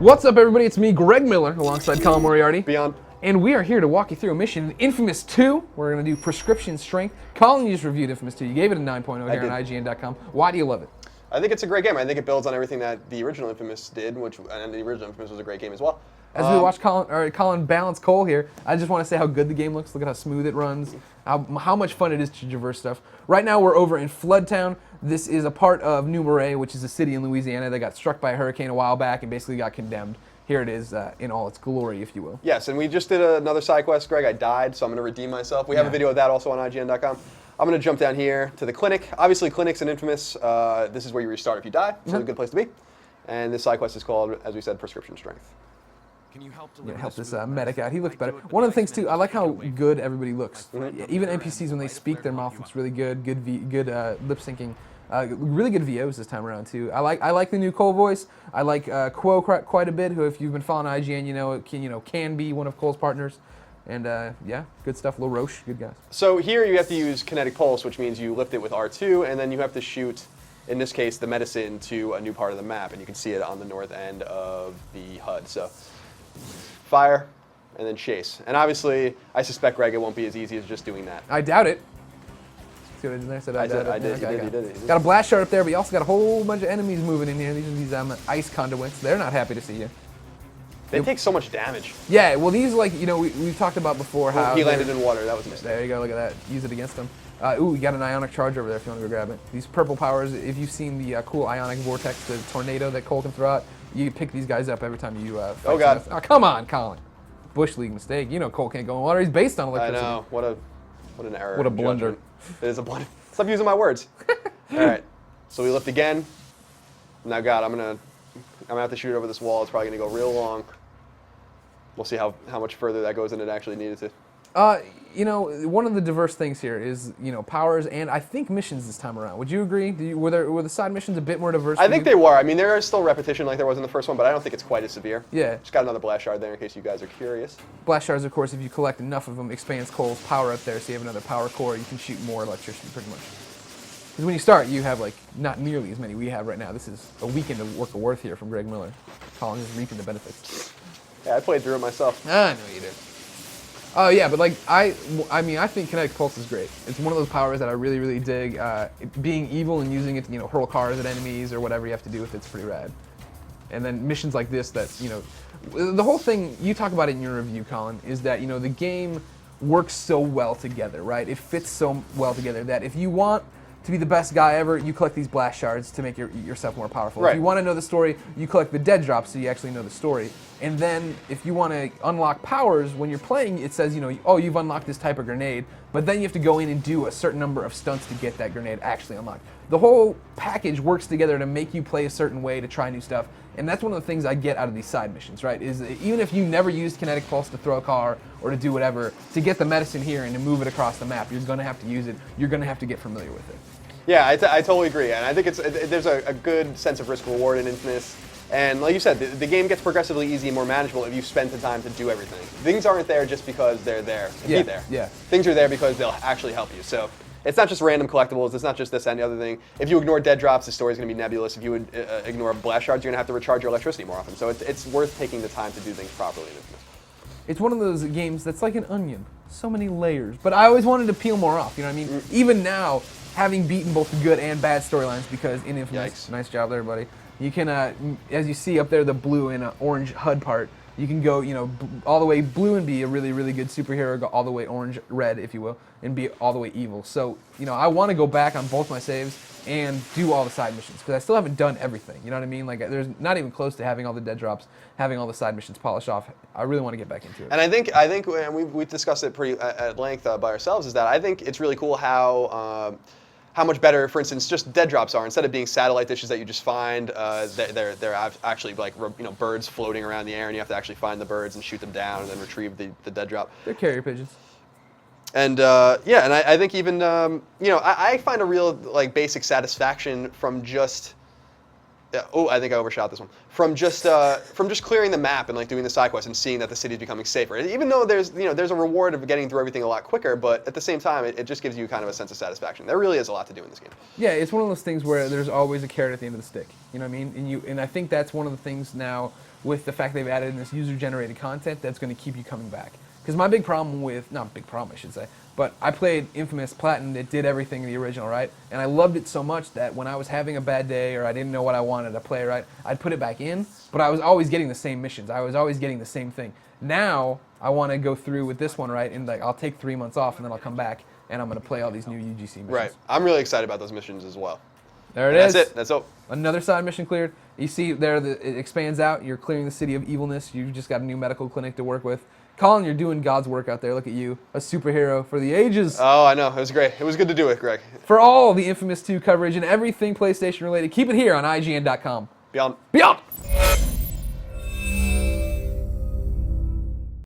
What's up, everybody? It's me, Greg Miller, alongside Colin Moriarty. Beyond. And we are here to walk you through a mission in Infamous 2. We're going to do Prescription Strength. Colin, you just reviewed Infamous 2. You gave it a 9.0 here on IGN.com. Why do you love it? I think it's a great game. I think it builds on everything that the original Infamous did, and the original Infamous was a great game as well. As we watch Colin balance Cole here, I just want to say how good the game looks. Look at how smooth it runs, how much fun it is to traverse stuff. Right now we're over in Floodtown. This is a part of New Marais, which is a city in Louisiana that got struck by a hurricane a while back and basically got condemned. Here it is in all its glory, if you will. Yes, and we just did another side quest, Greg. I died, so I'm going to redeem myself. We have a video of that also on IGN.com. I'm going to jump down here to the clinic. Obviously, clinics in Infamous, this is where you restart if you die, so it's a good place to be. And this side quest is called, as we said, Prescription Strength. Can you help this medic out? He looks better. One of the things too, I like how good everybody looks. Even NPCs, when they speak, their mouth looks really good. Good lip syncing. Really good VOs this time around too. I like the new Cole voice. I like Quo quite a bit. Who, if you've been following IGN, you know can be one of Cole's partners. And yeah, good stuff. LaRoche, good guys. So here you have to use Kinetic Pulse, which means you lift it with R2, and then you have to shoot, in this case, the medicine to a new part of the map, and you can see it on the north end of the HUD. So fire, and then chase. And obviously, I suspect, Greg, it won't be as easy as just doing that. I doubt it. See what I did there? I did. Okay, You did. Got a blast shard up there, but you also got a whole bunch of enemies moving in here. These are these ice conduits. They're not happy to see you. They take so much damage. Yeah, well, these, like, we've talked about before how... He landed in water. That was a mistake. There you go. Look at that. Use it against them. Ooh, you got an ionic charge over there if you want to go grab it. These purple powers, if you've seen the cool ionic vortex, the tornado that Cole can throw out, you pick these guys up every time you fight. Oh, God. Oh, come on, Colin. Bush League mistake. You know Cole can't go in water. He's based on electricity. I know. What an error. What a blunder. It is a blunder. Stop using my words. All right. So we lift again. Now, God, I'm gonna have to shoot it over this wall. It's probably gonna go real long. We'll see how much further that goes than it actually needed to. One of the diverse things here is, powers and I think missions this time around. Would you agree? Were the side missions a bit more diverse? I think they were. I mean, there is still repetition like there was in the first one, but I don't think it's quite as severe. Yeah. Just got another blast shard there in case you guys are curious. Blast shards, of course, if you collect enough of them, expands Cole's power up there, so you have another power core. You can shoot more electricity, pretty much. Because when you start, you have, not nearly as many we have right now. This is a weekend of work of worth here from Greg Miller. Colin is reaping the benefits. Yeah, I played through it myself. I know you did. Oh yeah, but I think Kinetic Pulse is great. It's one of those powers that I really, really dig. Being evil and using it to, hurl cars at enemies or whatever you have to do with it's pretty rad. And then missions like this that, the whole thing, you talk about it in your review, Colin, is that, the game works so well together, right? It fits so well together that if you want to be the best guy ever, you collect these blast shards to make yourself more powerful. Right. If you want to know the story, you collect the dead drops so you actually know the story. And then if you want to unlock powers, when you're playing, it says, oh, you've unlocked this type of grenade, but then you have to go in and do a certain number of stunts to get that grenade actually unlocked. The whole package works together to make you play a certain way to try new stuff. And that's one of the things I get out of these side missions, right? Is even if you never used Kinetic Pulse to throw a car or to do whatever, to get the medicine here and to move it across the map, you're going to have to use it. You're going to have to get familiar with it. Yeah, I totally agree, and I think there's a good sense of risk-reward in Infamous. And like you said, the game gets progressively easy and more manageable if you spend the time to do everything. Things aren't there just because they're there to be there. Yeah. Things are there because they'll actually help you. So it's not just random collectibles. It's not just this and the other thing. If you ignore dead drops, the story's going to be nebulous. If you would ignore blast shards, you're going to have to recharge your electricity more often. So it's worth taking the time to do things properly in Infamous. It's one of those games that's like an onion. So many layers. But I always wanted to peel more off, you know what I mean? Even now, having beaten both the good and bad storylines, because in Infamous, nice job there, buddy. You can, as you see up there, the blue and orange HUD part, you can go, all the way blue and be a really, really good superhero, go all the way orange, red, if you will, and be all the way evil. So, I want to go back on both my saves and do all the side missions, because I still haven't done everything, you know what I mean? Like, there's not even close to having all the dead drops, having all the side missions polished off. I really want to get back into it. And I think and we've discussed it pretty at length by ourselves, is that I think it's really cool how much better, for instance, just dead drops are. Instead of being satellite dishes that you just find, they're actually like birds floating around the air, and you have to actually find the birds and shoot them down and then retrieve the dead drop. They're carrier pigeons. And and I think even I find a real basic satisfaction from just Oh, I think I overshot this one. From just clearing the map and like doing the side quests and seeing that the city's becoming safer. Even though there's a reward of getting through everything a lot quicker, but at the same time, it just gives you kind of a sense of satisfaction. There really is a lot to do in this game. Yeah, it's one of those things where there's always a carrot at the end of the stick. You know what I mean? And I think that's one of the things now with the fact they've added in this user-generated content that's going to keep you coming back. Because my big problem with, not big problem I should say, but I played Infamous Platinum, it did everything in the original, right? And I loved it so much that when I was having a bad day or I didn't know what I wanted to play, right, I'd put it back in, but I was always getting the same missions. I was always getting the same thing. Now, I want to go through with this one, right, and like I'll take 3 months off and then I'll come back and I'm going to play all these new UGC missions. Right. I'm really excited about those missions as well. There it is. That's it. That's all. Another side mission cleared. You see there, it expands out. You're clearing the city of evilness. You've just got a new medical clinic to work with. Colin, you're doing God's work out there. Look at you, a superhero for the ages. Oh, I know. It was great. It was good to do it, Greg. For all the Infamous 2 coverage and everything PlayStation related, keep it here on IGN.com. Beyond. Beyond!